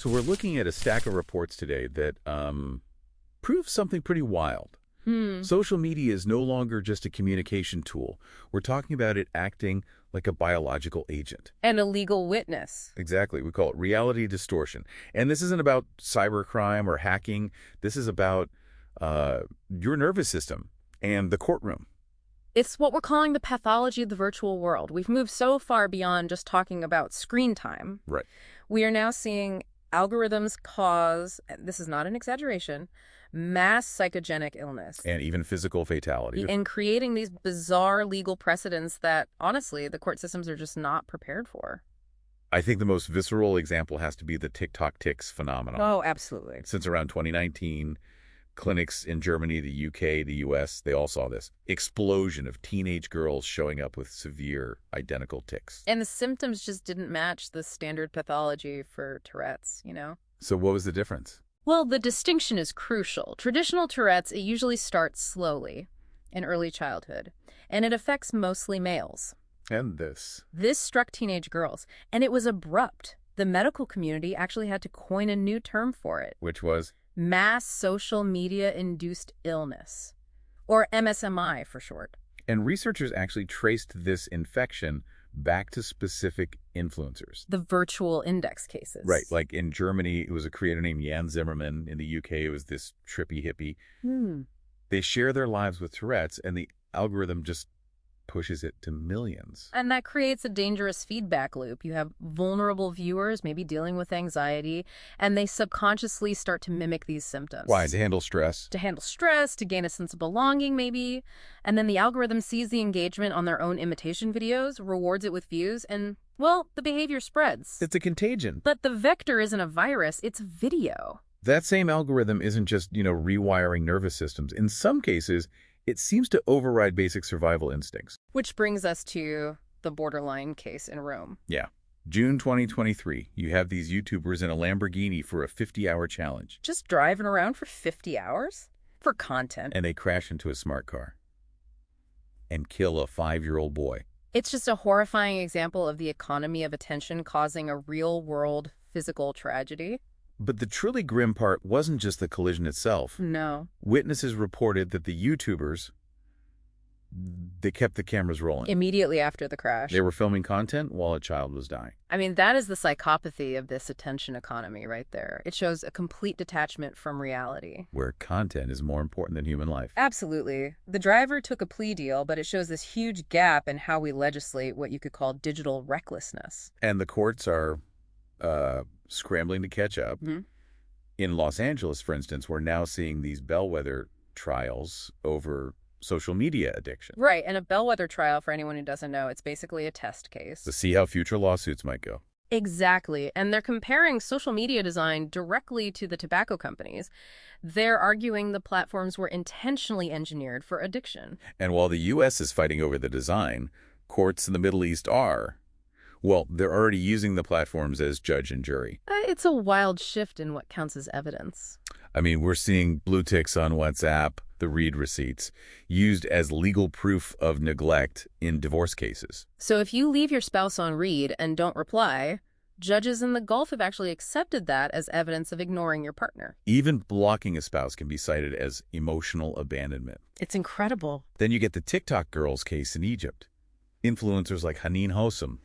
So we're looking at a stack of reports today that prove something pretty wild. Social media is no longer just a communication tool. We're talking about it acting like a biological agent. And a legal witness. Exactly. We call it reality distortion. And this isn't about cybercrime or hacking. This is about your nervous system and the courtroom. It's what we're calling the pathology of the virtual world. We've moved so far beyond just talking about screen time. Right. We are now seeing algorithms cause, this is not an exaggeration, mass psychogenic illness. And even physical fatality. And creating these bizarre legal precedents that, honestly, the court systems are just not prepared for. I think the most visceral example has to be the TikTok tics phenomenon. Oh, absolutely. Since around 2019, clinics in Germany, the UK, the US, they all saw this explosion of teenage girls showing up with severe identical tics. And the symptoms just didn't match the standard pathology for Tourette's, So what was the difference? Well, the distinction is crucial. Traditional Tourette's, it usually starts slowly in early childhood, and it affects mostly males. And this? This struck teenage girls, and it was abrupt. The medical community actually had to coin a new term for it. Which was? Mass social media-induced illness, or MSMI for short. And researchers actually traced this infection back to specific influencers. The virtual index cases. Right. Like in Germany, it was a creator named Jan Zimmerman. In the UK, it was this trippy hippie. They share their lives with Tourette's, and the algorithm just pushes it to millions. And that creates a dangerous feedback loop. You have vulnerable viewers, maybe dealing with anxiety, and they subconsciously start to mimic these symptoms. Why? To handle stress? To handle stress, to gain a sense of belonging, maybe. And then the algorithm sees the engagement on their own imitation videos, rewards it with views, and, well, the behavior spreads. It's a contagion. But the vector isn't a virus, it's video. That same algorithm isn't just, rewiring nervous systems. In some cases, it seems to override basic survival instincts. Which brings us to the borderline case in Rome. Yeah. June 2023, you have these YouTubers in a Lamborghini for a 50-hour challenge. Just driving around for 50 hours? For content. And they crash into a smart car and kill a 5-year-old boy. It's just a horrifying example of the economy of attention causing a real-world physical tragedy. But the truly grim part wasn't just the collision itself. No. Witnesses reported that the YouTubers, they kept the cameras rolling. Immediately after the crash. They were filming content while a child was dying. I mean, that is the psychopathy of this attention economy right there. It shows a complete detachment from reality. Where content is more important than human life. Absolutely. The driver took a plea deal, but it shows this huge gap in how we legislate what you could call digital recklessness. And the courts are scrambling to catch up. In Los Angeles, for instance, we're now seeing these bellwether trials over social media addiction. Right, and a bellwether trial, for anyone who doesn't know, it's basically a test case. To see how future lawsuits might go. Exactly, and they're comparing social media design directly to the tobacco companies. They're arguing the platforms were intentionally engineered for addiction. And while the U.S. is fighting over the design, courts in the Middle East are. Well, they're already using the platforms as judge and jury. It's a wild shift in what counts as evidence. I mean, we're seeing blue ticks on WhatsApp, the read receipts, used as legal proof of neglect in divorce cases. So if you leave your spouse on read and don't reply, judges in the Gulf have actually accepted that as evidence of ignoring your partner. Even blocking a spouse can be cited as emotional abandonment. It's incredible. Then you get the TikTok girls case in Egypt. Influencers like Haneen Hossam.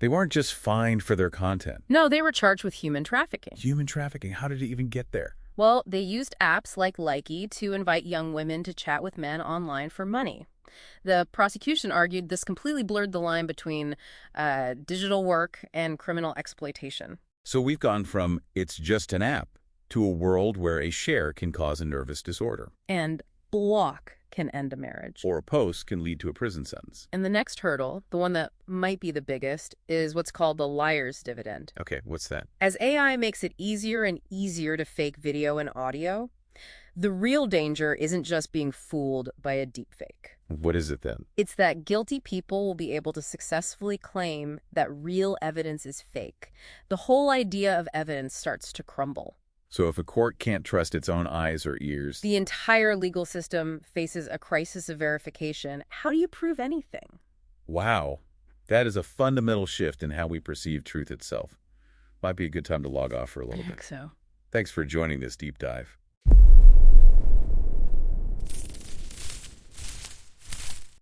They weren't just fined for their content. No, they were charged with human trafficking. Human trafficking? How did it even get there? Well, they used apps like Likey to invite young women to chat with men online for money. The prosecution argued this completely blurred the line between digital work and criminal exploitation. So we've gone from it's just an app to a world where a share can cause a nervous disorder. And block can end a marriage. Or a post can lead to a prison sentence. And the next hurdle, the one that might be the biggest, is what's called the liar's dividend. Okay, what's that? As AI makes it easier and easier to fake video and audio, the real danger isn't just being fooled by a deepfake. What is it then? It's that guilty people will be able to successfully claim that real evidence is fake. The whole idea of evidence starts to crumble. So if a court can't trust its own eyes or ears... The entire legal system faces a crisis of verification. How do you prove anything? Wow. That is a fundamental shift in how we perceive truth itself. might be a good time to log off for a I little think bit. so. Thanks for joining this deep dive.